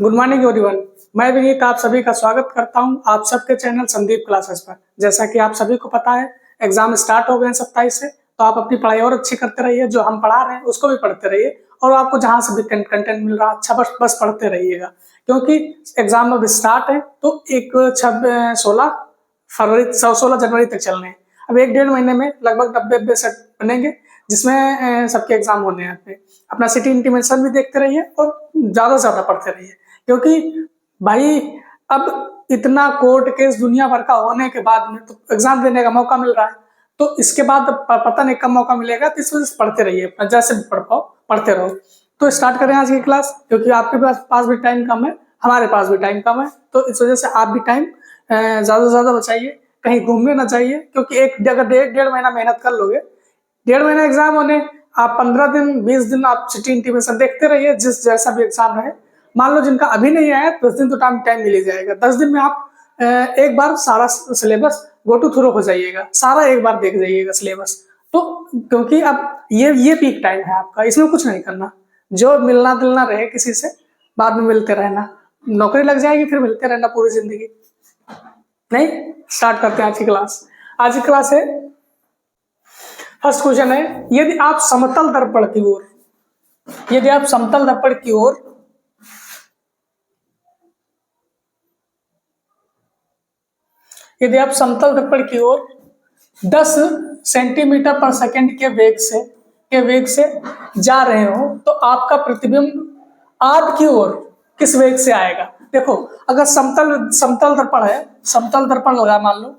Good morning everyone. मैं विनीत आप सभी का स्वागत करता हूं आप सबके चैनल संदीप क्लासेस पर। जैसा कि आप सभी को पता है एग्जाम स्टार्ट हो गए हैं 27 से, तो आप अपनी पढ़ाई और अच्छी करते रहिए। जो हम पढ़ा रहे हैं उसको भी पढ़ते रहिए और आपको जहां से भी कंटेंट मिल रहा है अच्छा बस पढ़ते रहिएगा, क्योंकि एग्जाम अब स्टार्ट है। तो 16 जनवरी तक चलने हैं। अब 1-1.5 महीने में लगभग 90 सेट बनेंगे, जिसमें सबके एग्जाम होने हैं। अपना सिटी इंटीमेशन भी देखते रहिए और ज्यादा से ज्यादा पढ़ते रहिए, क्योंकि भाई अब इतना कोर्ट केस दुनिया भर का होने के बाद में तो एग्जाम देने का मौका मिल रहा है। तो इसके बाद पता नहीं कब मौका मिलेगा, तो इस वजह से पढ़ते रहिए, जैसे भी पढ़ पाओ पढ़ते रहो। तो स्टार्ट करें आज की क्लास, क्योंकि आपके पास भी टाइम कम है, हमारे पास भी टाइम कम है। तो इस वजह से आप भी टाइम ज्यादा से ज्यादा बचाइए, कहीं घूमने ना चाहिए, क्योंकि अगर 1-1.5 महीना मेहनत कर लोगे, 1.5 महीना एग्जाम होने, आप 15 दिन 20 दिन आप सिटी इंटीमेशन देखते रहिए। जैसा भी एग्जाम रहे, मान लो जिनका अभी नहीं आया 10 दिन तो टाइम मिल ही जाएगा। 10 दिन में आप एक बार सारा सिलेबस गो टू थ्रू हो जाइएगा, सारा एक बार देख जाइएगा सिलेबस। तो क्योंकि अब ये पीक टाइम है आपका, इसमें कुछ नहीं करना। जो मिलना दिलना रहे किसी से, बाद में मिलते रहना, नौकरी लग जाएगी फिर मिलते रहना पूरी जिंदगी। नहीं, स्टार्ट करते हैं आज की क्लास। आज की क्लास है, फर्स्ट क्वेश्चन है, यदि आप समतल दर्पण की ओर यदि आप समतल दर्पण की ओर यदि आप समतल दर्पण की ओर 10 सेंटीमीटर पर सेकंड के वेग से जा रहे हो, तो आपका प्रतिबिंब आप की ओर किस वेग से आएगा। देखो, अगर समतल दर्पण है, समतल दर्पण लगा, मान लो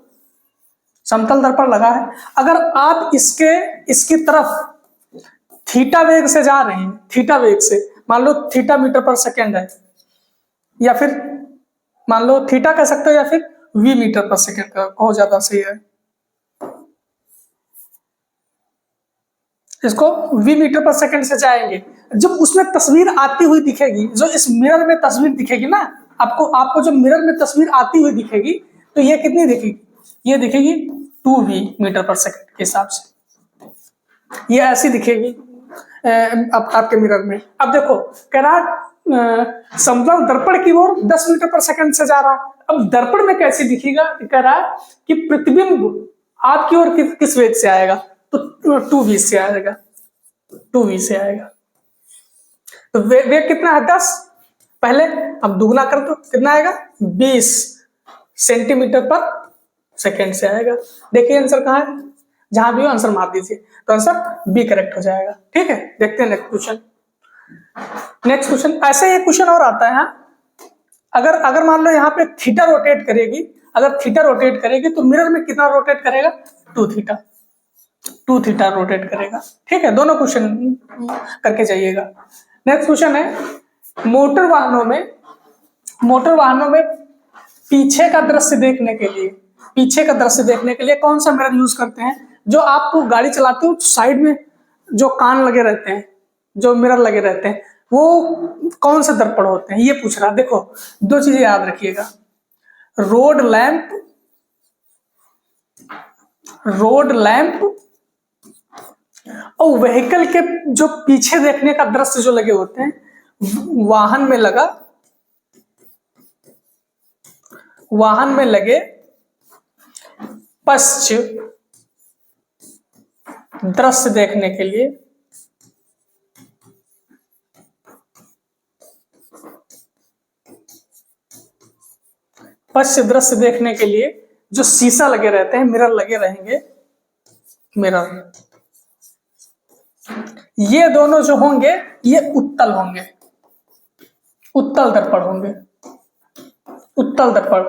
समतल दर्पण लगा है, अगर आप इसकी तरफ थीटा वेग से जा रहे हैं, थीटा वेग से, मान लो थीटा मीटर पर सेकंड है, या फिर मान लो थीटा कह सकते हो, या फिर वी मीटर पर सेकंड का बहुत ज्यादा सही है। इसको वी मीटर पर सेकंड से जाएंगे, जब उसमें तस्वीर आती हुई दिखेगी, जो इस मिरर में तस्वीर दिखेगी ना, आपको जो मिरर में तस्वीर आती हुई दिखेगी, तो ये कितनी दिखेगी, ये दिखेगी 2v मीटर पर सेकंड के हिसाब से, ये ऐसी दिखेगी आपके मिरर में। अब देखो, कह रहा समतल दर्पण की ओर 10 मीटर पर सेकंड से जा रहा है। अब दर्पण में कैसे दिखेगा, कह रहा है कि प्रतिबिंब आपकी ओर किस वेग से आएगा, तो 2v से आएगा, 2v से आएगा। तो वेग कितना है, 10। पहले अब दुगना कर दो, कितना आएगा, 20 सेंटीमीटर पर सेकंड से आएगा। देखिए आंसर कहाँ है, जहां भी हो आंसर मार दीजिए, तो आंसर बी करेक्ट हो जाएगा। ठीक है, देखते हैं नेक्स्ट क्वेश्चन। ऐसे एक क्वेश्चन और आता है, अगर मान लो यहाँ पे थीटा रोटेट करेगी, अगर थीटा रोटेट करेगी तो मिरर में कितना रोटेट करेगा, 2 थीटा रोटेट करेगा। ठीक है, दोनों क्वेश्चन करके जाइएगा। नेक्स्ट क्वेश्चन है, मोटर वाहनों में पीछे का दृश्य देखने के लिए कौन सा मिरर यूज करते हैं। जो आपको गाड़ी चलाते हो साइड में जो कान लगे रहते हैं, जो मिरर लगे रहते हैं, वो कौन से दर्पण होते हैं, ये पूछ रहा। देखो, 2 चीजें याद रखिएगा, रोड लैंप और व्हीकल के जो पीछे देखने का दृश्य जो लगे होते हैं, वाहन में लगे पश्च दृश्य देखने के लिए जो शीशा लगे रहते हैं, मिरर लगे रहेंगे, ये दोनों जो होंगे ये उत्तल दर्पण।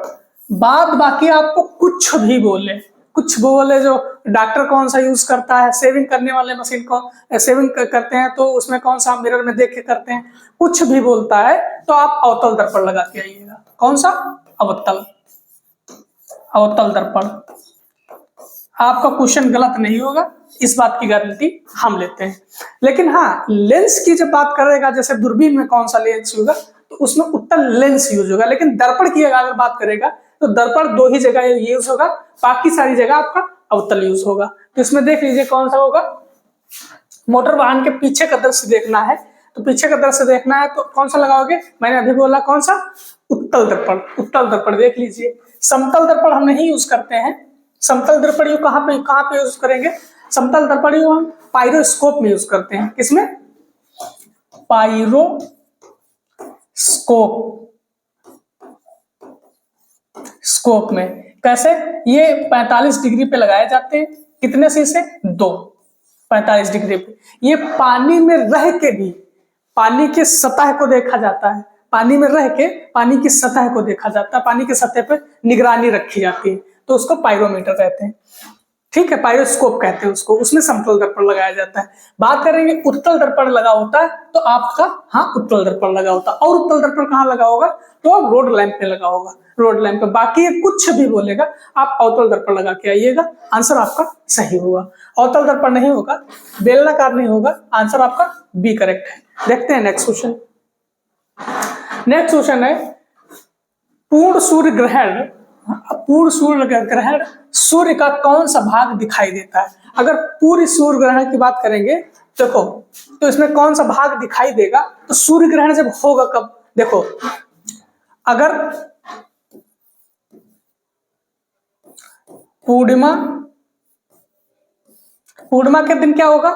बाद बाकी आपको कुछ भी बोले, जो डॉक्टर कौन सा यूज करता है, शेविंग करने वाले मशीन को शेविंग करते हैं तो उसमें कौन सा मिरर में देख के करते हैं, कुछ भी बोलता है तो आप अवतल दर्पण लगा के आइएगा। कौन सा, अवतल दर्पण। आपका क्वेश्चन गलत नहीं होगा, इस बात की गारंटी हम लेते हैं। लेकिन हाँ, लेंस की जब बात करेगा, जैसे दूरबीन में कौन सा लेंस होगा, तो उसमें उत्तल लेंस यूज होगा। लेकिन दर्पण की अगर बात करेगा तो दर्पण 2 ही जगह यूज होगा, बाकी सारी जगह आपका अवतल यूज होगा। तो इसमें देख लीजिए कौन सा होगा। मोटर वाहन के पीछे का दृश्य देखना है, तो पीछे का दृश्य देखना है तो कौन सा लगाओगे, मैंने अभी बोला कौन सा, उत्तल दर्पण। उत्तल दर्पण देख लीजिए। समतल दर्पण हम नहीं यूज करते हैं। समतल दर्पण यू कहाँ पे यूज करेंगे, समतल दर्पण यू हम पायरोस्कोप में यूज करते हैं। किसमें, पायरोस्कोप, स्कोप में। कैसे, ये 45 डिग्री पे लगाए जाते हैं। कितने शीशे, 2, 45 डिग्री पे। ये पानी में रह के भी पानी की सतह को देखा जाता है। पानी में रह के पानी की सतह को देखा जाता है, पानी की सतह पे निगरानी रखी जाती है, तो उसको पायरोमीटर कहते हैं। ठीक है, पायरोस्कोप कहते हैं उसको। उसमें समतल दर्पण लगाया जाता है। बात करेंगे उत्तल दर्पण लगा होता है तो आपका, हाँ, उत्तल दर्पण लगा होता है। और उत्तल दर्पण कहाँ लगा होगा, तो रोड लैंप पे लगा होगा, रोड लैंप पे। बाकी कुछ भी बोलेगा, आप अवतल दर्पण लगा के आइएगा, आंसर आपका सही होगा। अवतल दर्पण नहीं होगा, बेलनाकार नहीं होगा, आंसर आपका बी करेक्ट है। देखते हैं नेक्स्ट क्वेश्चन। नेक्स्ट क्वेश्चन है, पूर्ण सूर्य ग्रहण, पूर्ण सूर्य ग्रहण सूर्य का कौन सा भाग दिखाई देता है। अगर पूरी सूर्य ग्रहण की बात करेंगे देखो, तो इसमें कौन सा भाग दिखाई देगा, तो सूर्य ग्रहण जब होगा कब, देखो अगर पूर्णिमा, पूर्णिमा के दिन क्या होगा,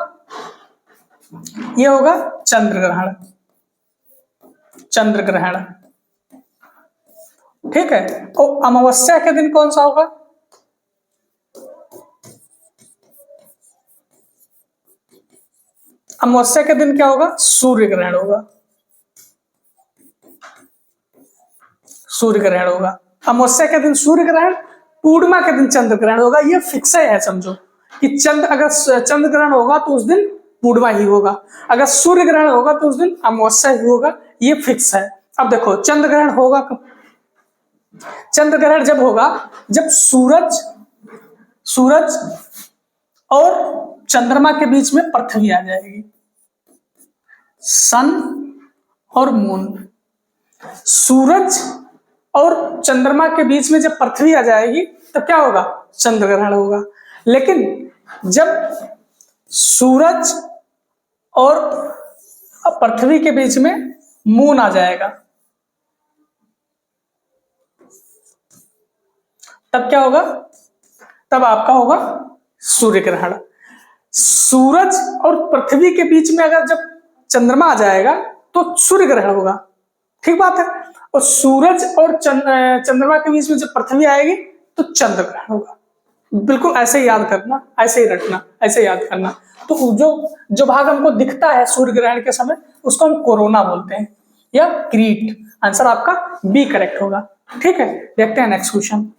ये होगा चंद्र ग्रहण, चंद्र ग्रहण। ठीक है, तो अमावस्या के दिन कौन सा होगा, अमावस्या के दिन क्या होगा, सूर्य ग्रहण होगा, सूर्य ग्रहण होगा। अमावस्या के दिन सूर्य ग्रहण, पूर्णिमा के दिन चंद्र ग्रहण होगा। ये फिक्स है, समझो कि अगर चंद्र ग्रहण होगा तो उस दिन पूर्णिमा ही होगा, अगर सूर्य ग्रहण होगा तो उस दिन अमावस्या ही होगा, ये फिक्स है। अब देखो चंद्र ग्रहण होगा कब, चंद्र ग्रहण जब होगा जब सूरज और चंद्रमा के बीच में पृथ्वी आ जाएगी, सन और मून। सूरज और चंद्रमा के बीच में जब पृथ्वी आ जाएगी तब क्या होगा, चंद्र ग्रहण होगा। लेकिन जब सूरज और पृथ्वी के बीच में मून आ जाएगा तब क्या होगा, तब आपका होगा सूर्य ग्रहण। सूरज और पृथ्वी के बीच में अगर जब चंद्रमा आ जाएगा तो सूर्य ग्रहण होगा, ठीक बात है। और सूरज और चंद्रमा के बीच में जब पृथ्वी आएगी तो चंद्र ग्रहण होगा। बिल्कुल ऐसे ही याद करना, ऐसे ही रटना, ऐसे याद करना। तो जो भाग हमको दिखता है सूर्य ग्रहण के समय उसको हम कोरोना बोलते हैं या क्रीट। आंसर आपका बी करेक्ट होगा। ठीक है, देखते हैं नेक्स्ट क्वेश्चन।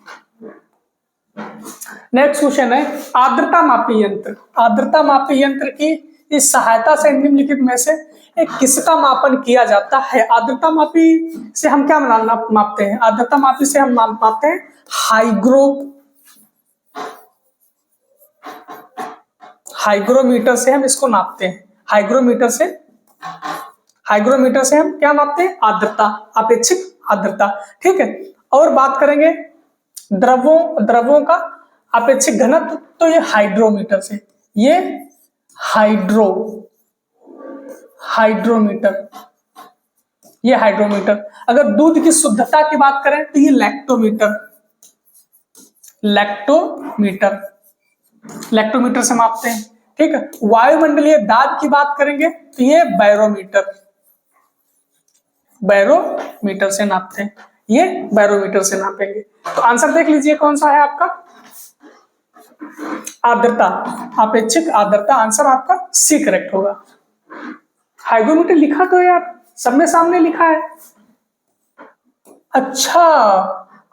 नेक्स्ट क्वेश्चन है, आर्द्रता मापी यंत्र। आर्द्रता मापी यंत्र की इस सहायता से निम्नलिखित में से एक किसका मापन किया जाता है। आर्द्रता मापी से हम क्या मापते हैं, आर्द्रता मापी से हम मापते हैं हाइग्रोमीटर से हम इसको नापते हैं। हाइग्रोमीटर से हम क्या नापते हैं, आर्द्रता, अपेक्षित आर्द्रता। ठीक है, और बात करेंगे द्रवों का अपेक्षित घनत्व, तो ये हाइड्रोमीटर से, ये हाइड्रोमीटर, ये हाइड्रोमीटर। अगर दूध की शुद्धता की बात करें तो ये लैक्टोमीटर से मापते हैं। ठीक है, वायुमंडलीय दाब की बात करेंगे तो ये बैरोमीटर से नापते हैं, ये बैरोमीटर से नापेंगे। तो आंसर देख लीजिए कौन सा है आपका, आर्द्रता, अपेक्षित आर्द्रता। आंसर आपका सी करेक्ट होगा। हाइग्रोमीटर लिखा तो यार सबने सामने लिखा है। अच्छा,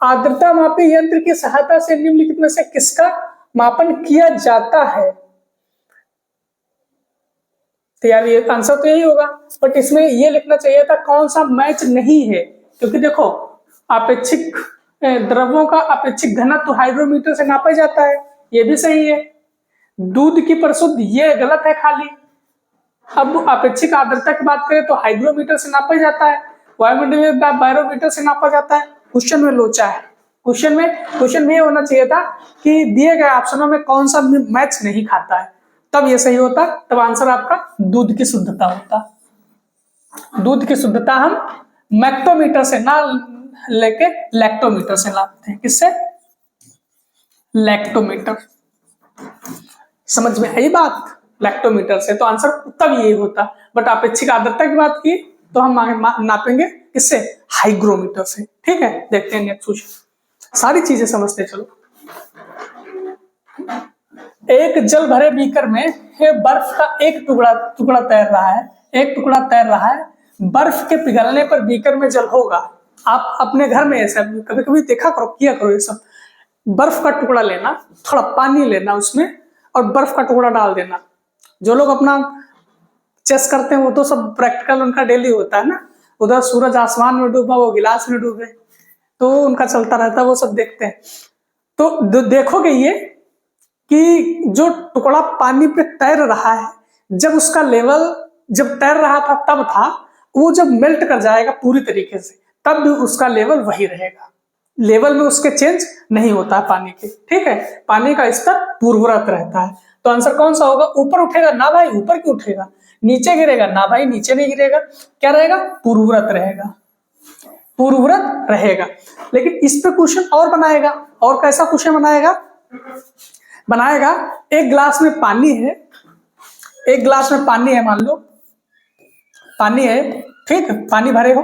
आर्द्रता मापी यंत्र की सहायता से निम्नलिखित में से किसका मापन किया जाता है। तो यार ये आंसर तो यही होगा, बट इसमें ये लिखना चाहिए था कौन सा मैच नहीं है, क्योंकि देखो अपेक्षित द्रव्यों का अपेक्षित घनत्व हाइग्रोमीटर से नापा जाता है, ये भी सही है। दूध की परिशुद्ध, ये गलत है खाली। अब अपेक्षित आर्द्रता की बात करें तो हाइग्रोमीटर से नापा जाता है, वायुमंडलीय दाब बैरोमीटर से नापा जाता है। क्वेश्चन में लोचा है। क्वेश्चन में ये होना चाहिए था कि दिए गए ऑप्शनों में कौन सा मैच नहीं खाता है, तब ये सही होता, तब आंसर आपका दूध की शुद्धता होता। दूध की शुद्धता हम मैक्टोमीटर से ना लेके लैक्टोमीटर से नापते हैं। किससे? लैक्टोमीटर। समझ में आई बात? लैक्टोमीटर से। तो आंसर तब यही होता, बट आप इच्छिक आर्द्रता की बात की तो हम नापेंगे किससे? हाइग्रोमीटर से। ठीक है, देखते हैं नेक्स्ट क्वेश्चन। सारी चीजें समझते चलो। एक जल भरे बीकर में बर्फ का एक टुकड़ा तैर रहा है, एक टुकड़ा तैर रहा है। बर्फ के पिघलने पर बीकर में जल होगा। आप अपने घर में ऐसा कभी कभी देखा करो, किया करो ये सब। बर्फ का टुकड़ा लेना, थोड़ा पानी लेना उसमें, और बर्फ का टुकड़ा डाल देना। जो लोग अपना चेस करते हैं वो तो सब प्रैक्टिकल उनका डेली होता है ना। उधर सूरज आसमान में डूबा, वो गिलास में डूबे, तो उनका चलता रहता है, वो सब देखते हैं। तो देखोगे ये कि जो टुकड़ा पानी पे तैर रहा है, जब उसका लेवल जब तैर रहा था तब था, वो जब मेल्ट कर जाएगा पूरी तरीके से तब भी उसका लेवल वही रहेगा। लेवल में उसके चेंज नहीं होता है पानी के। ठीक है, पानी का स्तर पूर्ववत रहता है। तो आंसर कौन सा होगा? ऊपर उठेगा ना भाई, ऊपर क्यों उठेगा? नीचे गिरेगा ना भाई, नीचे नहीं गिरेगा। क्या रहेगा? पूर्ववत रहेगा, पूर्ववत रहेगा। लेकिन इस पे क्वेश्चन और बनाएगा। और कैसा क्वेश्चन बनाएगा? एक गिलास में पानी है, एक गिलास में पानी है, मान लो पानी है, ठीक, पानी भरे हो।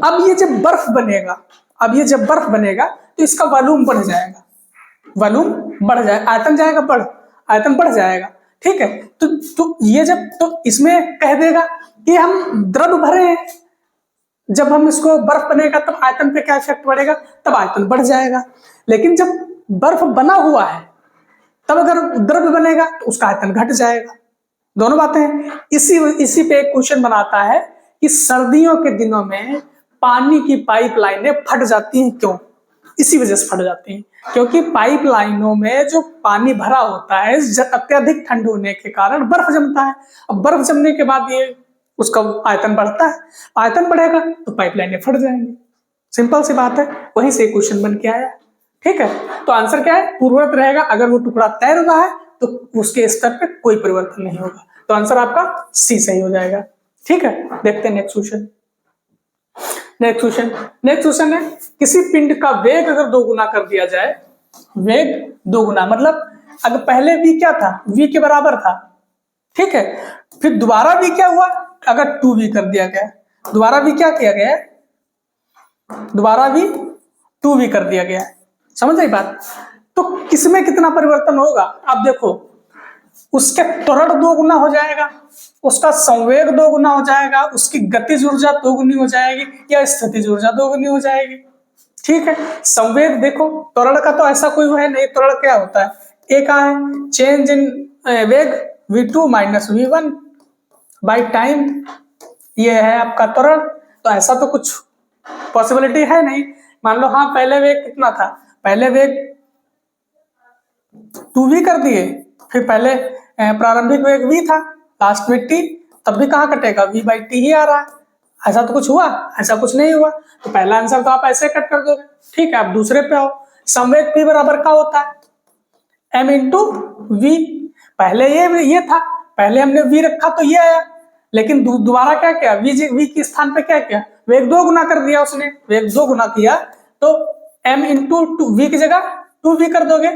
अब ये जब बर्फ बनेगा, अब ये जब बर्फ बनेगा तो इसका वॉल्यूम बढ़ जाएगा, वॉल्यूम बढ़ जाएगा, आयतन जाएगा बढ़, आयतन बढ़ जाएगा। ठीक है, तो ये जब तो इसमें कह देगा कि हम द्रव भरे हैं, जब हम इसको बर्फ बनेगा तब आयतन पे क्या इफेक्ट पड़ेगा? तब आयतन बढ़ जाएगा। लेकिन जब बर्फ बना हुआ है तब अगर द्रव बनेगा तो उसका आयतन घट जाएगा। दोनों बातें हैं। इसी पे एक क्वेश्चन बनाता है कि सर्दियों के दिनों में पानी की पाइपलाइनें फट जाती हैं, क्यों? इसी वजह से फट जाती हैं क्योंकि पाइपलाइनों में जो पानी भरा होता है अत्यधिक ठंड होने के कारण बर्फ जमता है। अब बर्फ जमने के बाद ये उसका आयतन बढ़ता है, आयतन बढ़ेगा तो पाइपलाइनें फट जाएंगी। सिंपल सी बात है, वहीं से क्वेश्चन बन के आया। ठीक है, तो आंसर क्या है? पूर्ववत रहेगा। अगर वो टुकड़ा तैर रहा है तो उसके स्तर पे कोई परिवर्तन नहीं होगा। तो आंसर आपका सी सही हो जाएगा। ठीक है, देखते हैं नेक्स्ट क्वेश्चन। नेक्स्ट क्वेश्चन है, किसी पिंड का वेग अगर 2 गुना कर दिया जाए, वेग 2 गुना मतलब अगर पहले v क्या था? v के बराबर था। ठीक है, फिर दोबारा v क्या हुआ? अगर 2v कर दिया गया, दोबारा v क्या किया गया? दोबारा v 2v कर दिया गया। समझ आई बात? तो किसमें कितना परिवर्तन होगा? आप देखो, उसके त्वरण 2 गुना हो जाएगा, उसका संवेग 2 गुना हो जाएगा, उसकी गतिज ऊर्जा 2 गुनी हो जाएगी, या स्थितिज ऊर्जा 2 गुनी हो जाएगी। ठीक है, संवेग देखो, त्वरण का तो ऐसा कोई है नहीं। त्वरण क्या होता है? एक है चेंज इन वेग v2 minus v1 by time, ये है आपका त्वरण। तो ऐसा तो कुछ पॉसिबिलिटी है नहीं। मान लो हाँ, पहले वेग कितना था? पहले वेग 2v कर दिए, फिर पहले प्रारंभिक वेग v था, लास्ट में t, तब भी कहाँ कटेगा? v बाई टी ही आ रहा है। ऐसा तो कुछ हुआ? ऐसा कुछ नहीं हुआ। तो पहला आंसर तो आप ऐसे कट कर दोगे। ठीक है, आप दूसरे पे आओ। संवेग p बराबर क्या होता है? m into v। पहले ये था, पहले हमने v रखा तो ये आया, लेकिन दोबारा क्या किया? v के स्थान पे क्या किया? वेग 2 गुना कर दिया उसने, वेग 2 गुना किया तो m इंटू v की जगह 2v कर दोगे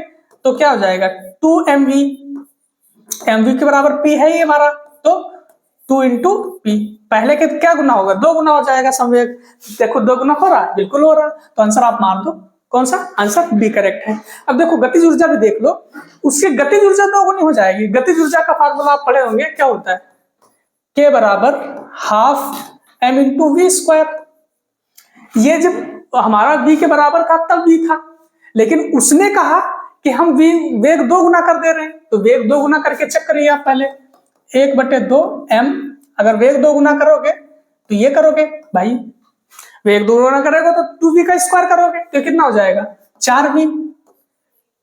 तो क्या हो जाएगा? 2mv। mv के बराबर p है ये हमारा, तो 2 इंटू p। पहले के क्या गुना होगा? 2 गुना हो जाएगा संवेग। देखो 2 गुना हो रहा है, बिल्कुल हो रहा है। तो आंसर आप मार दो। कौन सा? आंसर बी करेक्ट है। अब देखो गतिज ऊर्जा भी देख लो, उसकी गतिज ऊर्जा 2 गुनी हो जाएगी। गतिज ऊर्जा का फार्मूला आप पढ़े होंगे, क्या होता है? k बराबर half m into v square. ये जब हमारा v के बराबर था तब v था, लेकिन उसने कहा कि हम वेग 2 गुना कर दे रहे हैं, तो वेग 2 गुना करके चेक करिए आप पहले। 1/2 m, अगर वेग 2 गुना करोगे तो ये करोगे भाई, वेग 2 गुना करोगे तो 2v का स्क्वायर करोगे तो कितना हो जाएगा? 4v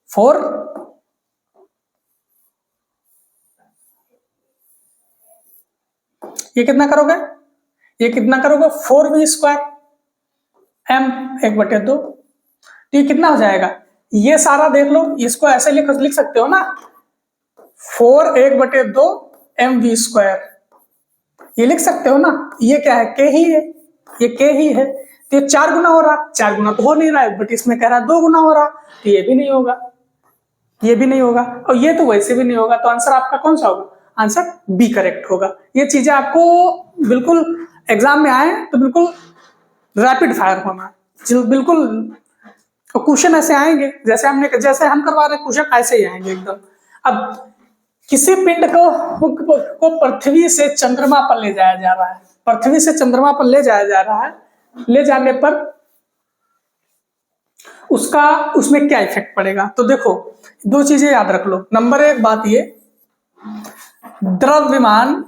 4। ये कितना करोगे? ये कितना करोगे? 4v square m 1/2। तो ये कितना हो जाएगा? ये सारा देख लो, इसको ऐसे लिख सकते हो ना, 4 1/2 mv स्क्वायर। ये लिख सकते हो ना, ये क्या है, के ही है, ये के ही है, तो ये 4 गुना हो रहा, 4 गुना तो हो नहीं रहा है, बट इसमें कह रहा है 2 गुना हो रहा, तो ये भी नहीं होगा, ये भी नहीं होगा, और ये तो वैसे भी नहीं होगा। तो आंसर आपका कौन सा होगा, आंसर बी करेक्ट होगा। ये चीजें आपको बिल्कुल एग्जाम में आए तो बिल्कुल रैपिड फायर होना, बिल्कुल क्वेश्चन ऐसे आएंगे जैसे हम करवा रहे हैं, क्वेश्चन ऐसे ही आएंगे एकदम। अब किसी पिंड को पृथ्वी से चंद्रमा पर ले जाया जा रहा है, पृथ्वी से चंद्रमा पर ले जाया जा रहा है, ले जाने पर उसमें क्या इफेक्ट पड़ेगा। तो देखो 2 चीजें याद रख लो। नंबर 1 बात ये, द्रव्यमान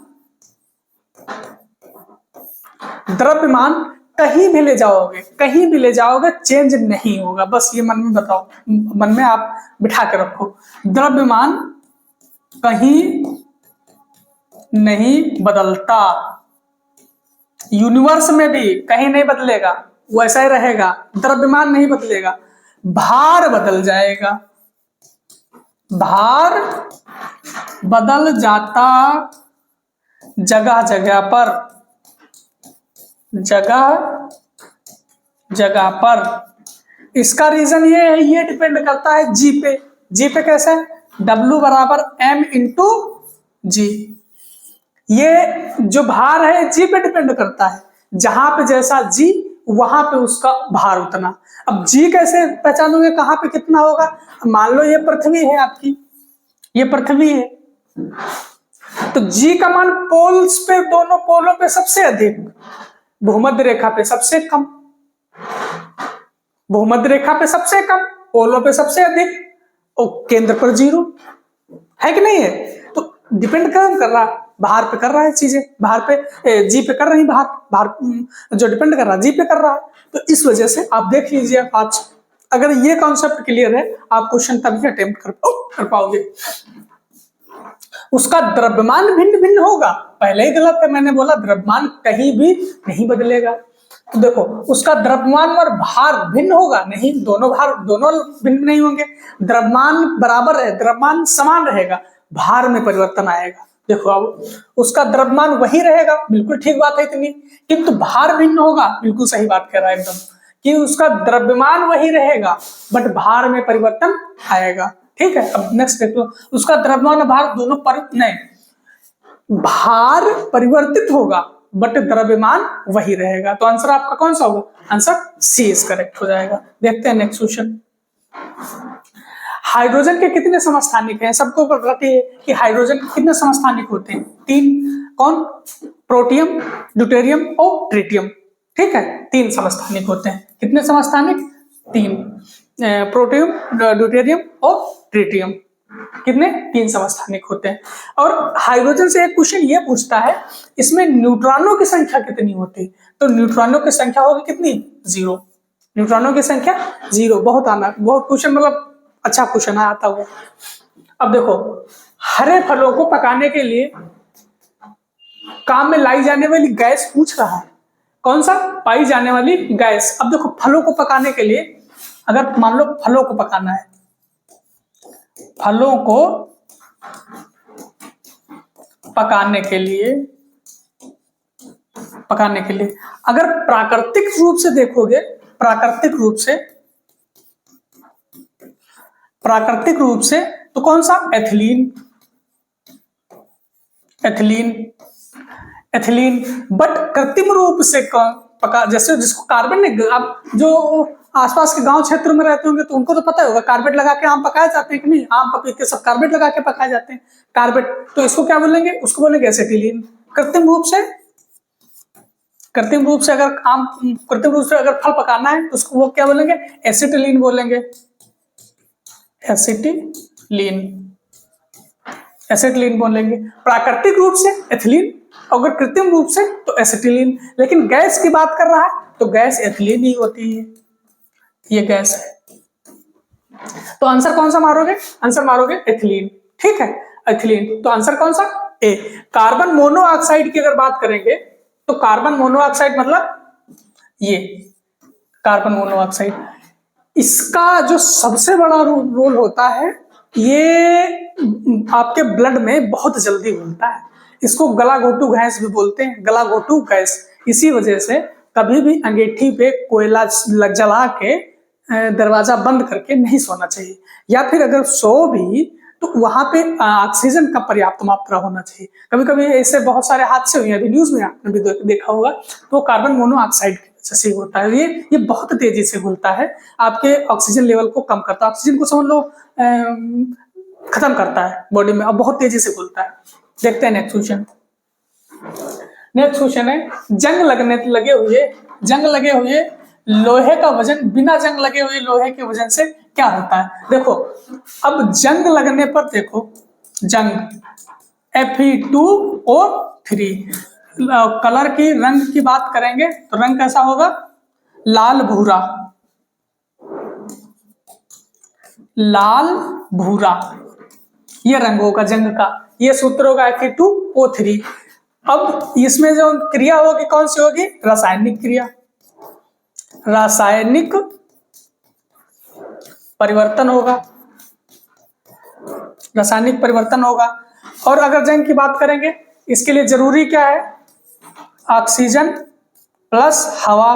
कहीं भी ले जाओगे चेंज नहीं होगा, बस ये मन में बताओ, मन में आप बिठा के रखो, द्रव्यमान कहीं नहीं बदलता, यूनिवर्स में भी कहीं नहीं बदलेगा, वैसा ही रहेगा, द्रव्यमान नहीं बदलेगा, भार बदल जाएगा, भार बदल जाता जगह जगह पर। इसका रीजन ये है, ये डिपेंड करता है जी पे। जी पे कैसे, W बराबर M इंटू जी। ये जो भार है जी पे डिपेंड करता है, जहां पे जैसा जी वहां पे उसका भार उतना। अब जी कैसे पहचानोगे कहां पे कितना होगा, मान लो ये पृथ्वी है आपकी, ये पृथ्वी है, तो जी का मान पोल्स पे, दोनों पोलों पे सबसे अधिक, भूमध्य रेखा पे सबसे कम, भूमध्य रेखा पे सबसे कम, पोलों पे सबसे अधिक, और केंद्र पर 0 है कि नहीं है। तो डिपेंड कर रहा, भार पे कर रहा है चीजें, भार पे जी पे कर रही, भार जो डिपेंड कर रहा है जी पे कर रहा है। तो इस वजह से आप देख लीजिए, आज अगर ये कॉन्सेप्ट क्लियर है आप क्वेश्चन तभी अटेम्प्ट कर पाओगे। उसका द्रव्यमान भिन्न भिन्न होगा, पहले ही गलत है, मैंने बोला द्रव्यमान कहीं भी नहीं बदलेगा। तो देखो उसका द्रव्यमान और भार भिन्न होगा, नहीं, दोनों भिन्न नहीं होंगे, द्रव्यमान बराबर है, द्रव्यमान समान रहेगा, भार में परिवर्तन आएगा। देखो अब उसका द्रव्यमान वही रहेगा, बिल्कुल ठीक बात है इतनी, किंतु भार भिन्न होगा, बिल्कुल सही बात कह रहा है एकदम, कि उसका द्रव्यमान वही रहेगा बट भार में परिवर्तन आएगा। ठीक है, अब नेक्स्ट देख लो, उसका द्रव्यमान और भार दोनों भार परिवर्तित होगा बट द्रव्यमान वही रहेगा। तो आंसर आपका कौन सा होगा, आंसर सी इज करेक्ट हो जाएगा। देखते हैं नेक्स्ट क्वेश्चन। हाइड्रोजन के कितने समस्थानिक हैं, सबको पता है कि हाइड्रोजन के कितने समस्थानिक होते हैं, 3। कौन, प्रोटियम, ड्यूटेरियम और ट्रिटियम। ठीक है, 3 समस्थानिक होते हैं, कितने समस्थानिक, 3, प्रोटियम, ड्यूटेरियम और ट्रिटियम, कितने, 3 समस्थानिक होते हैं। और हाइड्रोजन से एक क्वेश्चन ये पूछता है, इसमें न्यूट्रॉनों की संख्या कितनी होती है, तो न्यूट्रॉनों की संख्या होगी कितनी, 0, न्यूट्रॉनों की संख्या 0। बहुत आना, बहुत क्वेश्चन, मतलब अच्छा क्वेश्चन आता हुआ। अब देखो, हरे फलों को पकाने के लिए काम में लाई जाने वाली गैस पूछ रहा है, कौन सा, पाई जाने वाली गैस। अब देखो फलों को पकाने के लिए, अगर मान लो फलों को पकाना है, फलों को पकाने के लिए अगर प्राकृतिक रूप से देखोगे, प्राकृतिक रूप से तो कौन सा, एथिलीन। बट कृत्रिम रूप से पका, जैसे जिसको कार्बन ने, आप जो आसपास के गांव क्षेत्र में रहते होंगे तो उनको तो पता होगा, कार्बेट लगा के आम पकाए जाते हैं कि नहीं, आम पपीते सब कार्बेट लगा के पकाए जाते हैं, कार्बेट, तो इसको क्या बोलेंगे, उसको बोलेंगे एसिटिलीन। कृत्रिम रूप से अगर फल पकाना है तो उसको वो क्या बोलेंगे, एसिटिलीन बोलेंगे, एसिटिलीन बोलेंगे। प्राकृतिक रूप से एथिलीन, अगर कृत्रिम रूप से तो एसिटिलीन। लेकिन गैस की बात कर रहा है तो गैस एथिलीन ही होती है, ये गैस है। तो आंसर कौन सा मारोगे, आंसर मारोगे एथिलीन। ठीक है, एथिलीन, तो आंसर कौन सा, ए। कार्बन मोनोऑक्साइड की अगर बात करेंगे तो कार्बन मोनोऑक्साइड मतलब ये कार्बन मोनोऑक्साइड, इसका जो सबसे बड़ा रोल होता है, ये आपके ब्लड में बहुत जल्दी घुलता है, इसको गलाघोटू गैस भी बोलते हैं, गलाघोटू गैस। इसी वजह से कभी भी अंगीठी पे कोयला जला के दरवाजा बंद करके नहीं सोना चाहिए, या फिर अगर सो भी तो वहां पे ऑक्सीजन का पर्याप्त मात्रा होना चाहिए। कभी कभी ऐसे बहुत सारे हादसे हुए हैं, अभी न्यूज में आपने भी देखा होगा, तो कार्बन मोनोऑक्साइड की वजह से होता है। ये बहुत तेजी से घुलता है, आपके ऑक्सीजन लेवल को कम करता है, ऑक्सीजन को समझ लो खत्म करता है बॉडी में, और बहुत तेजी से घुलता है। देखते हैं नेक्स्ट क्वेश्चन। नेक्स्ट क्वेश्चन है, जंग लगे हुए लोहे का वजन बिना जंग लगे हुए लोहे के वजन से क्या होता है। देखो, अब जंग लगने पर देखो, जंग Fe2O3, कलर की रंग की बात करेंगे तो रंग कैसा होगा, लाल भूरा, लाल भूरा, ये रंग होगा जंग का, ये सूत्र होगा Fe2O3। अब इसमें जो क्रिया होगी कौन सी होगी, रासायनिक क्रिया, रासायनिक परिवर्तन होगा, रासायनिक परिवर्तन होगा। और अगर जंग की बात करेंगे, इसके लिए जरूरी क्या है, ऑक्सीजन प्लस हवा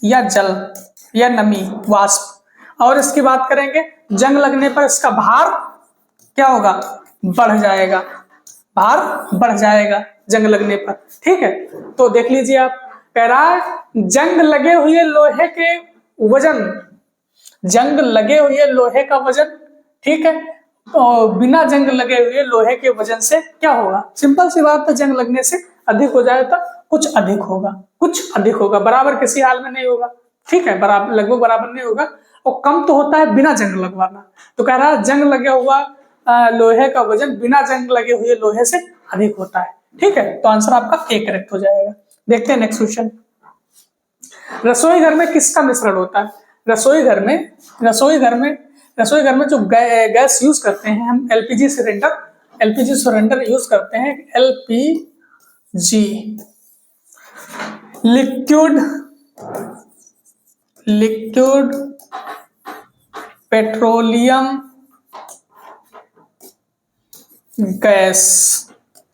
या जल या नमी, वाष्प। और इसकी बात करेंगे, जंग लगने पर इसका भार क्या होगा, बढ़ जाएगा, भार बढ़ जाएगा जंग लगने पर। ठीक है, तो देख लीजिए आप, कह रहा है जंग लगे हुए लोहे के वजन, जंग लगे हुए लोहे का वजन, ठीक है, तो बिना जंग लगे हुए लोहे के वजन से क्या होगा, सिंपल सी बात है, जंग लगने से अधिक हो जाए तो कुछ अधिक होगा, कुछ अधिक होगा, बराबर किसी हाल में नहीं होगा। ठीक है, बराबर, लगभग बराबर नहीं होगा, और कम तो होता है बिना जंग लगवाना। तो कह रहा है जंग लगे हुआ लोहे का वजन बिना जंग लगे हुए लोहे से अधिक होता है। ठीक है, तो आंसर आपका ए करेक्ट हो जाएगा। देखते हैं नेक्स्ट क्वेश्चन। रसोई घर में किसका मिश्रण होता है, रसोई घर में जो गैस यूज करते हैं हम, एलपीजी सिलेंडर यूज करते हैं, LPG, liquid petroleum gas,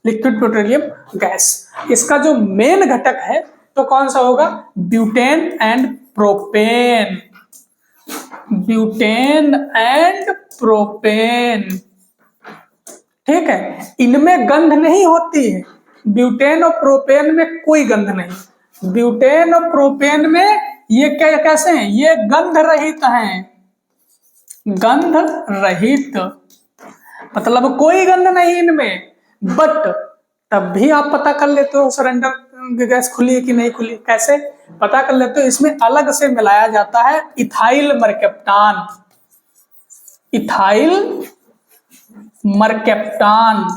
liquid petroleum gas. इसका जो मेन घटक है तो कौन सा होगा, butane and propane, butane and propane. ठीक है, इनमें गंध नहीं होती है, ब्यूटेन और प्रोपेन में कोई गंध नहीं, ब्यूटेन और प्रोपेन में ये क्या, कैसे हैं, ये गंध रहित हैं, गंध रहित, मतलब कोई गंध नहीं इनमें। बट तब भी आप पता कर लेते हो सिलेंडर गैस खुली है कि नहीं खुली, कैसे पता कर लेते हो, इसमें अलग से मिलाया जाता है इथाइल मरकेप्टान, इथाइल मरकेप्टान,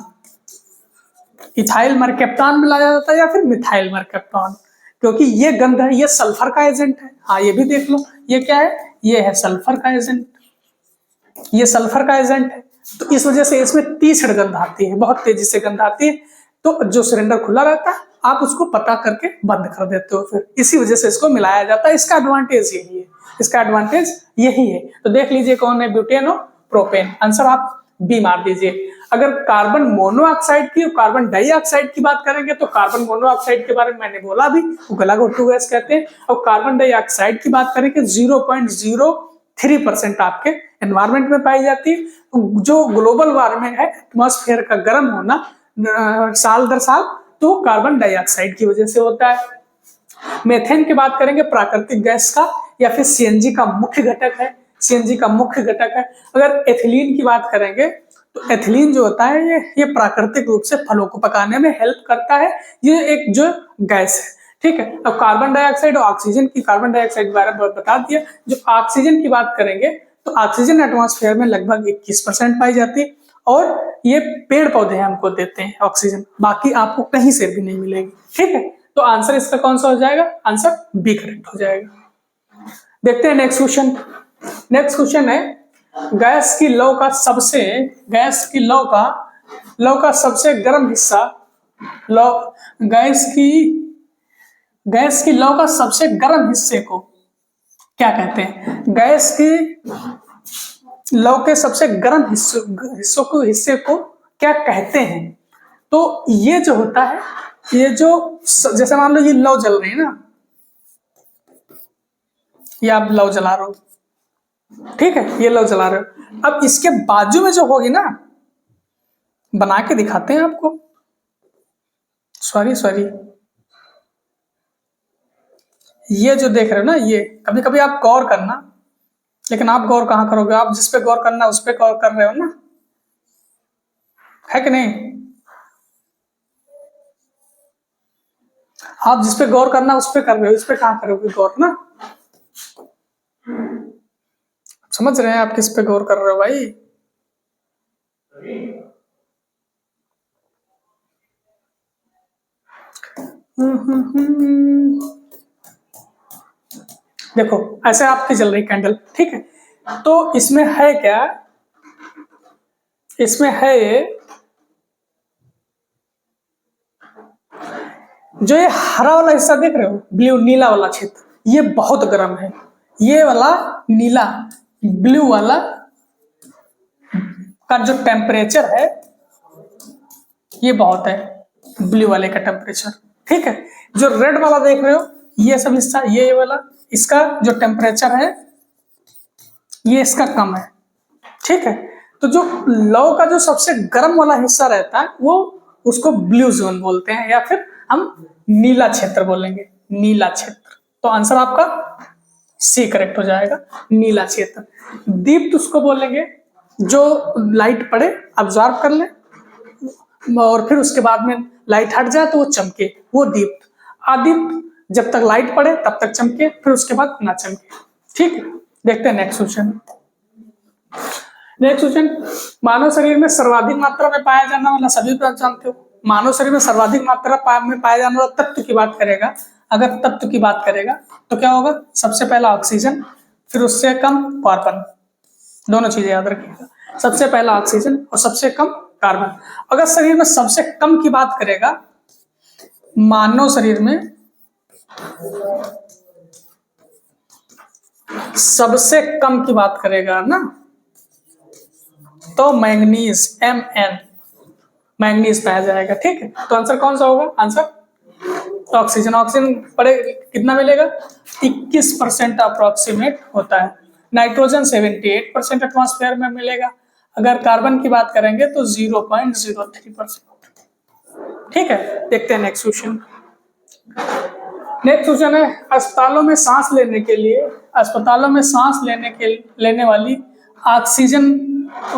इथाइल मरकेप्टान मिलाया जाता है या फिर मिथाइल मरकेप्टान, क्योंकि ये गंध है, ये सल्फर का एजेंट है। हाँ, ये भी देख लो, ये क्या है, ये है सल्फर का एजेंट, ये सल्फर का एजेंट है, तो इस वजह से इसमें तीसरी गंध आती है, बहुत तेजी से गंध आती है। तो जो सिलेंडर खुला रहता है आप उसको पता करके बंद कर देते हो, फिर इसी वजह से इसको मिलाया जाता है। इसका एडवांटेज यही है, इसका एडवांटेज यही है। तो देख लीजिए कौन है, ब्यूटेन और प्रोपेन। आंसर आप बी मार दीजिए। अगर कार्बन मोनोऑक्साइड की और कार्बन डाइऑक्साइड की बात करेंगे तो कार्बन मोनोऑक्साइड के बारे में मैंने बोला भी, वो गलाघोटू गैस कहते हैं। और कार्बन डाइऑक्साइड की बात करें कि 0.03% आपके एनवायरमेंट में पाई जाती है। जो ग्लोबल वार्मिंग है, एटमॉस्फेयर का गर्म होना साल दर साल, तो कार्बन डाइऑक्साइड की वजह से होता है। मेथेन की बात करेंगे, प्राकृतिक गैस का या फिर सीएनजी का मुख्य घटक है, सीएनजी का मुख्य घटक है। अगर एथिलीन की बात करेंगे तो एथिलीन जो होता है ये प्राकृतिक रूप से फलों को पकाने में हेल्प करता है, ये एक जो गैस है। ठीक है, अब कार्बन डाइऑक्साइड और ऑक्सीजन की, कार्बन डाइऑक्साइड के बारे में बता दिया। जो ऑक्सीजन की बात करेंगे तो ऑक्सीजन एटमॉस्फेयर में लगभग 21% पाई जाती है, और ये पेड़ पौधे हमको देते हैं ऑक्सीजन, बाकी आपको कहीं से भी नहीं मिलेगी। ठीक है, तो आंसर इसका कौन सा हो जाएगा, आंसर बी करेक्ट हो जाएगा। देखते हैं नेक्स्ट क्वेश्चन। नेक्स्ट क्वेश्चन है, गैस की लौ का सबसे गर्म हिस्सा, गैस की लौ का सबसे गर्म हिस्से को क्या कहते हैं, गैस की लौ के सबसे गर्म हिस्से को क्या कहते हैं। तो ये जो होता है, ये जो जैसे मान लो ये लौ जल रही है ना, ये आप लौ जला रहे हो, ठीक है, ये लौ जला रहे हो। अब इसके बाजू में जो होगी ना, बना के दिखाते हैं आपको, सॉरी ये जो देख रहे हो ना, ये कभी कभी आप गौर करना, लेकिन आप गौर कहाँ करोगे, आप जिस पे गौर करना उस पे गौर कर रहे हो ना, है कि नहीं? आप जिस पे गौर करना उस पे कर रहे हो, इस पे कहाँ करोगे गौर ना? समझ रहे हैं आप किस पे गौर कर रहे हो भाई? देखो ऐसे आपकी जल रही कैंडल, ठीक है, तो इसमें है क्या, इसमें है जो ये हरा वाला हिस्सा देख रहे हो, ब्लू नीला वाला क्षेत्र, ये बहुत गर्म है। ये वाला नीला ब्लू वाला का जो टेम्परेचर है ये बहुत है, ब्लू वाले का टेम्परेचर, ठीक है। जो रेड वाला देख रहे हो ये सब हिस्सा, ये वाला, इसका जो टेम्परेचर है ये इसका कम है, ठीक है। तो जो लौ का जो सबसे गर्म वाला हिस्सा रहता है वो उसको ब्लू जोन बोलते हैं, या फिर हम नीला क्षेत्र बोलेंगे, नीला क्षेत्र। तो आंसर आपका सी करेक्ट हो जाएगा, नीला क्षेत्र। दीप्त उसको बोलेंगे जो लाइट पड़े अब्जॉर्ब कर ले और फिर उसके बाद में लाइट हट जाए तो वो चमके, वो दीप्त। अदीप्त जब तक लाइट पड़े तब तक चमके, फिर उसके बाद ना चमके, ठीक है। देखते हैं नेक्स्ट क्वेश्चन। नेक्स्ट क्वेश्चन, मानव शरीर में सर्वाधिक मात्रा में पाया जाने वाला, सभी तो जानते हो, मानव शरीर में सर्वाधिक मात्रा में पाया जाने वाला तत्व की बात करेगा, अगर तत्व की बात करेगा तो क्या होगा? सबसे पहला ऑक्सीजन, फिर उससे कम कार्बन, दोनों चीजें याद रखिएगा, सबसे पहला ऑक्सीजन और सबसे कम कार्बन। अगर शरीर में सबसे कम की बात करेगा, मानव शरीर में सबसे कम की बात करेगा ना, तो मैंगनीज, Mn, मैंगनीज पाया जाएगा, ठीक है। तो आंसर कौन सा होगा? Answer oxygen. ऑक्सीजन पड़े कितना मिलेगा? 21% अप्रोक्सीमेट होता है। नाइट्रोजन 78% एटमॉस्फेयर में मिलेगा। अगर कार्बन की बात करेंगे तो 0.03%, ठीक है। देखते हैं नेक्स्ट क्वेश्चन। नेक्स्ट क्वेश्चन है, अस्पतालों में सांस लेने के लिए, अस्पतालों में सांस लेने वाली ऑक्सीजन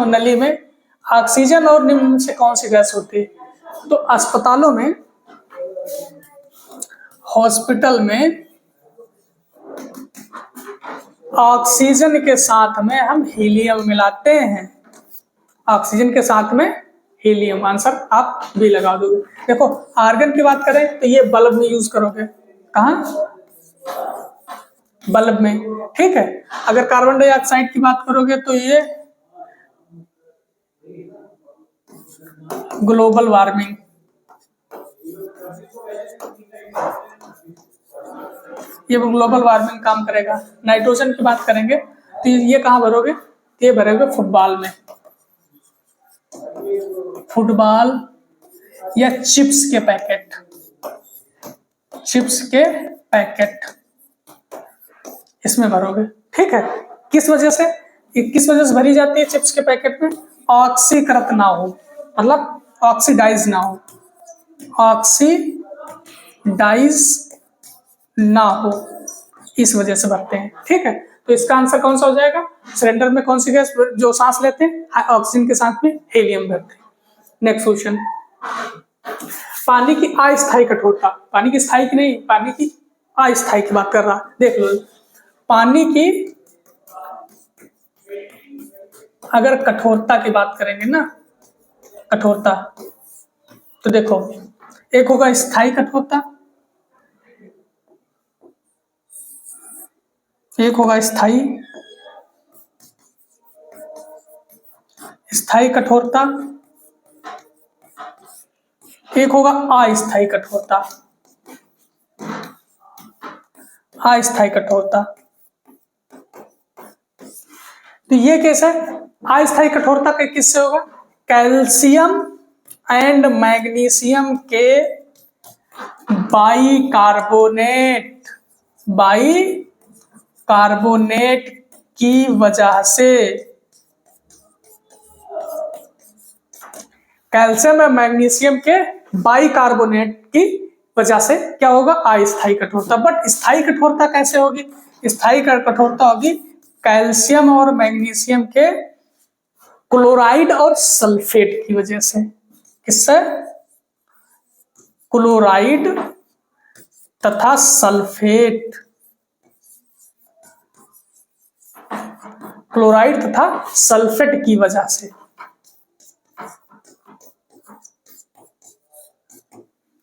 नली में ऑक्सीजन और निम्न में से कौन सी गैस होती है? तो अस्पतालों में, हॉस्पिटल में ऑक्सीजन के साथ में हम हीलियम मिलाते हैं, ऑक्सीजन के साथ में हीलियम। आंसर आप भी लगा दोगे। देखो आर्गन की बात करें तो ये बल्ब में यूज करोगे, कहाँ? बल्ब में, ठीक है। अगर कार्बन डाइऑक्साइड की बात करोगे तो ये ग्लोबल वार्मिंग, ये ग्लोबल वार्मिंग काम करेगा। नाइट्रोजन की बात करेंगे तो ये कहाँ भरोगे? ये भरोगे फुटबॉल में, फुटबॉल या चिप्स के पैकेट, चिप्स के पैकेट इसमें भरोगे, ठीक है। किस वजह से, किस वजह से भरी जाती है चिप्स के पैकेट में? ऑक्सीकृत ना हो, मतलब ऑक्सीडाइज ना हो, ऑक्सीडाइज ना हो, इस वजह से भरते हैं, ठीक है। तो इसका आंसर कौन सा हो जाएगा? सिलेंडर में कौन सी गैस जो सांस लेते हैं? ऑक्सीजन के साथ में हीलियम भरते हैं। नेक्स्ट क्वेश्चन, पानी की अस्थायी कठोरता, पानी की स्थायी की नहीं, पानी की अस्थायी की बात कर रहा है। देख लो, पानी की अगर कठोरता की बात करेंगे ना, कठोरता, तो देखो एक होगा स्थायी कठोरता, एक होगा स्थायी कठोरता, एक होगा अस्थायी कठोरता, अस्थायी कठोरता। तो ये कैसे है? अस्थायी कठोरता किससे होगा? कैल्शियम एंड मैग्नीशियम के बाइकार्बोनेट की वजह से, कैल्शियम और मैग्नीशियम के बाइकार्बोनेट की वजह से क्या होगा, अस्थायी कठोरता। बट स्थायी कठोरता कैसे होगी, स्थायी कठोरता होगी कैल्शियम और मैग्नीशियम के क्लोराइड और सल्फेट की वजह से। किससे, क्लोराइड तथा सल्फेट, क्लोराइड तथा सल्फेट की वजह से।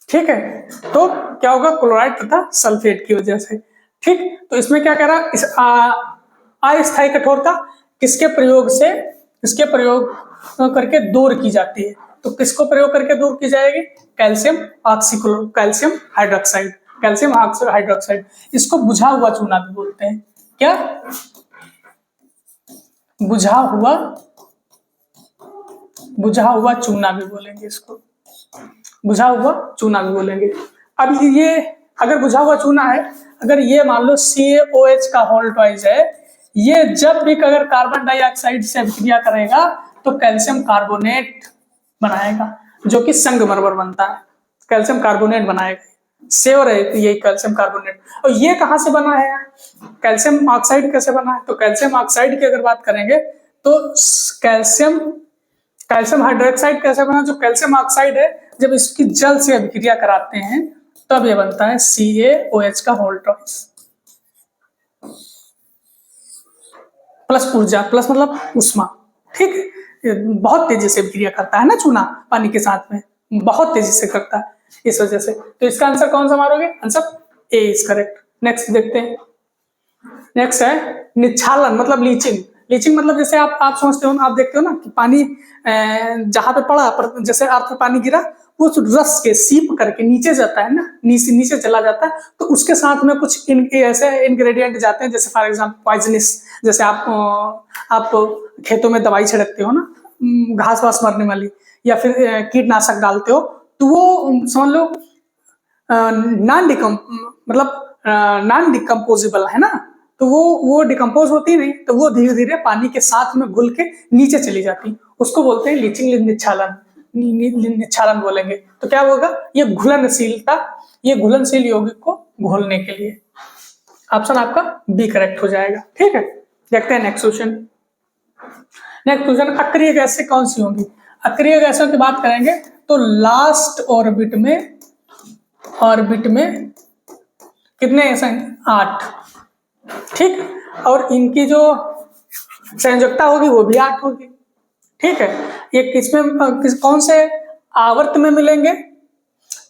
ठीक है, तो क्या होगा, क्लोराइड तथा सल्फेट की वजह से। ठीक, तो इसमें क्या कह रहा है, इस अस्थायी कठोरता किसके प्रयोग से, इसके प्रयोग करके दूर की जाती है। तो किसको प्रयोग करके दूर की जाएगी, कैल्शियम हाइड्रोक्साइड, कैल्शियम हाइड्रोक्साइड। इसको बुझा हुआ चूना भी बोलते हैं। क्या, बुझा हुआ चूना भी बोलेंगे इसको, बुझा हुआ चूना भी बोलेंगे। अब ये अगर बुझा हुआ चूना है, अगर ये मान लो CaOH का होल ट्वाइस है, ये जब भी अगर कार्बन डाइऑक्साइड से अभिक्रिया करेगा तो कैल्शियम कार्बोनेट बनाएगा, जो कि संगमरमर बनता है, कैल्शियम कार्बोनेट बनाएगा। श्योर है कि ये कैल्शियम कार्बोनेट। और ये कहाँ से बना है, कैल्शियम ऑक्साइड कैसे बना है, तो कैल्शियम ऑक्साइड की अगर बात करेंगे तो कैल्शियम हाइड्रोक्साइड कैसे बना, जो कैल्शियम ऑक्साइड है जब इसकी जल से अभिक्रिया कराते हैं तब ये बनता है CaOH का होल ट्वाइस। प्लस ऊर्जा, प्लस मतलब उष्मा। ठीक है, बहुत तेजी से अभिक्रिया करता है ना चूना पानी के साथ में, बहुत तेजी से करता है इस वजह से। तो इसका आंसर कौन सा मारोगे, answer A is correct. Next देखते हैं, नेक्स्ट है निच्छालन मतलब लीचिंग। लीचिंग मतलब जैसे आप समझते हो, आप देखते हो ना कि पानी जहां पे पड़ा, पर जैसे अर्थ पानी गिरा, उस रस के सीप करके नीचे जाता है ना, नीचे चला जाता है, तो उसके साथ में कुछ ऐसे इंग्रेडिएंट जाते हैं, जैसे फॉर एग्जांपल पॉइजनस। जैसे आप खेतों में दवाई छिड़कते हो ना, घास वास मरने वाली, या फिर कीटनाशक डालते हो, तो वो समझ लो नॉन डिकम्पोजेबल है ना, तो वो डिकम्पोज होती नहीं, तो वो धीरे धीरे पानी के साथ में घुल के नीचे चली जाती, उसको बोलते हैं लीचिंग, निच्छालन बोलेंगे। तो क्या होगा, ये घुलनशीलता, ये घुलनशील यौगिक को घोलने के लिए। ऑप्शन आपका बी करेक्ट हो जाएगा। ठीक है, देखते हैं नेक्स्ट क्वेश्चन। नेक्स्ट क्वेश्चन, अक्रिय गैसें कौन सी होंगी। अक्रिय गैसों की बात करेंगे तो लास्ट ऑर्बिट में कितने ऐसे, 8। ठीक, और इनकी जो संयोजकता होगी वो भी 8 होगी। ठीक है, ये किसमें कौन से आवर्त में मिलेंगे,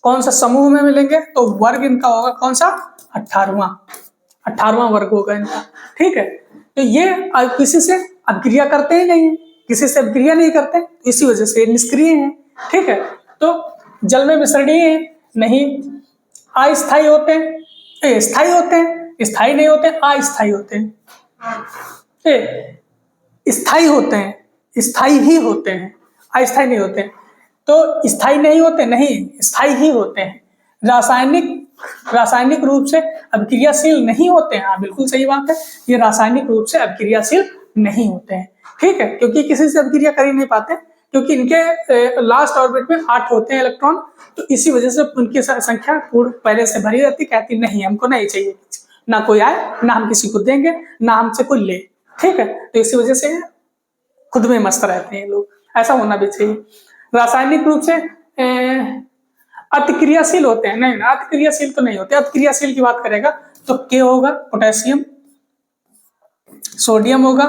कौन सा समूह में मिलेंगे, तो वर्ग इनका होगा कौन सा, 18वां वर्ग होगा इनका। ठीक है, तो ये किसी से अभिक्रिया करते ही नहीं, किसी से अभिक्रिया नहीं करते, इसी वजह से निष्क्रिय हैं। ठीक है, तो जल में मिश्रणीय नहीं, अस्थायी होते हैं, स्थायी होते हैं, स्थायी नहीं होते, अस्थायी होते हैं, स्थायी होते हैं, स्थायी ही होते हैं, अस्थायी नहीं होते। तो स्थायी नहीं होते, नहीं स्थायी ही होते हैं। रासायनिक रूप से अभिक्रियाशील नहीं होते हैं, हाँ बिल्कुल सही बात है, ये रासायनिक रूप से अभिक्रियाशील नहीं होते हैं। ठीक है, क्योंकि किसी से अभिक्रिया कर ही नहीं पाते, क्योंकि इनके लास्ट ऑर्बिट में 8 होते हैं इलेक्ट्रॉन, तो इसी वजह से उनकी संख्या पूर्ण पहले से भरी रहती, कहती नहीं हमको नहीं चाहिए, ना कोई आए, ना हम किसी को देंगे, ना हमसे कोई ले। ठीक है, तो इसी वजह से खुद में मस्त रहते हैं लोग, ऐसा होना भी चाहिए। रासायनिक रूप से अतिक्रियाशील होते हैं, नहीं अतिक्रियाशील तो नहीं होते। अतिक्रियाशील की बात करेगा तो के होगा, पोटेशियम, सोडियम होगा,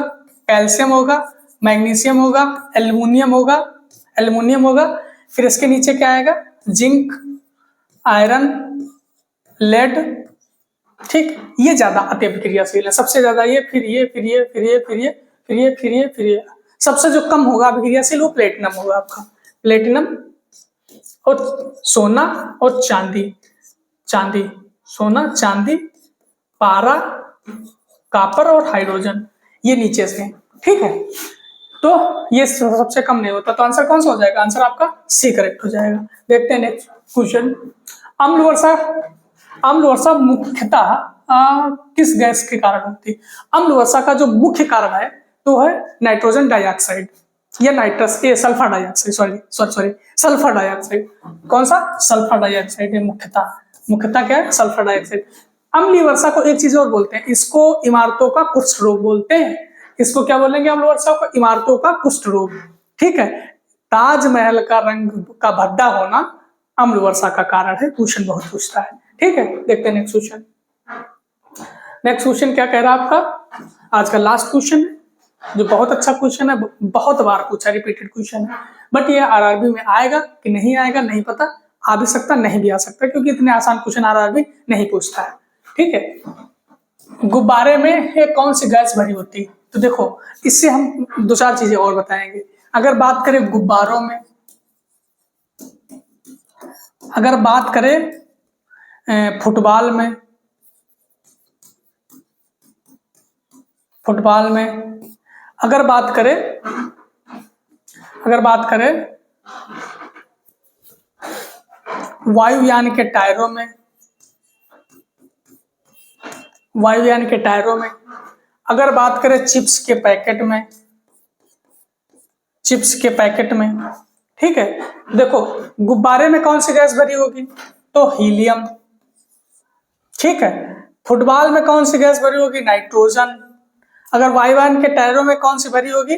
कैल्शियम होगा, मैग्नीशियम होगा, एल्युमिनियम होगा, फिर इसके नीचे क्या आएगा, जिंक, आयरन, लेड। ठीक, ये ज्यादा अति अभिक्रियाशील है, सबसे ज्यादा ये, फिर ये। सबसे जो कम होगा अभिक्रियाशील वो प्लेटिनम होगा आपका, प्लेटिनम और सोना और चांदी, सोना, चांदी, पारा, कॉपर और हाइड्रोजन, ये नीचे से। ठीक है, तो ये सबसे कम नहीं होता, तो आंसर कौन सा हो जाएगा? आंसर आपका सी करेक्ट हो जाएगा। देखते हैं नेक्स्ट क्वेश्चन। अम्ल वर्षा मुख्यतः किस गैस के कारण होती है? अम्ल वर्षा का जो मुख्य कारण है तो है नाइट्रोजन डाइऑक्साइड या नाइट्रस, ये sulphur dioxide, sorry sulphur dioxide. कौन सा? सल्फर डाइऑक्साइड है मुख्यतः क्या है? Sulphur dioxide. अम्लीय वर्षा को एक चीज और बोलते हैं, इसको इमारतों का कुष्ठ रोग बोलते हैं। इसको क्या बोलेंगे? अम्ल वर्षा को इमारतों का कुष्ठ रोग। ठीक है, ताजमहल का रंग का भद्दा होना अम्ल वर्षा का कारण है। क्वेश्चन बहुत पूछता है। ठीक है, देखते हैं नेक्स्ट क्वेश्चन। नेक्स्ट क्वेश्चन क्या कह रहा है आपका? आज का लास्ट क्वेश्चन है, जो बहुत अच्छा क्वेश्चन है, बहुत बार पूछा, रिपीटेड क्वेश्चन है, बट ये आरआरबी में आएगा कि नहीं आएगा नहीं पता, आ भी सकता नहीं भी आ सकता, क्योंकि इतने आसान क्वेश्चन आरआरबी नहीं पूछता है। ठीक है, गुब्बारे में एक कौन सी गैस भरी होती है? तो देखो, इससे हम दो चार चीजें और बताएंगे। अगर बात करें गुब्बारों में, अगर बात करें फुटबॉल में, अगर बात करें वायुयान के टायरों में, अगर बात करें चिप्स के पैकेट में, ठीक है। देखो, गुब्बारे में कौन सी गैस भरी होगी? तो हीलियम। ठीक है, फुटबॉल में कौन सी गैस भरी होगी? नाइट्रोजन। अगर वायुयान के टायरों में कौन सी भरी होगी?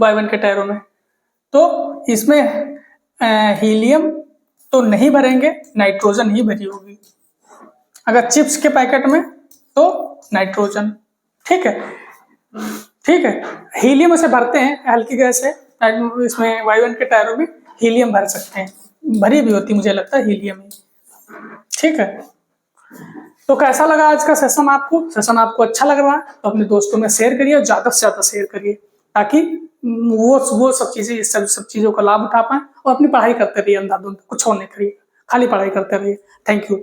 वायुयान के टायरों में? तो इसमें हीलियम तो नहीं भरेंगे, नाइट्रोजन ही भरी होगी। अगर चिप्स के पैकेट में तो नाइट्रोजन। ठीक है, हीलियम से भरते हैं, हल्की गैस है, इसमें वायुयान के टायरों में हीलियम भर सकते हैं, भरी भी होती मुझे लगता है हीलियम ही। ठीक है, तो कैसा लगा आज का सेशन आपको? सेशन आपको अच्छा लग रहा है तो अपने दोस्तों में शेयर करिए, ज्यादा से ज्यादा शेयर करिए, ताकि वो सब चीजों का लाभ उठा पाए और अपनी पढ़ाई करते रहिए, अंधाधुंध कुछ और नहीं करिए, खाली पढ़ाई करते रहिए। Thank you.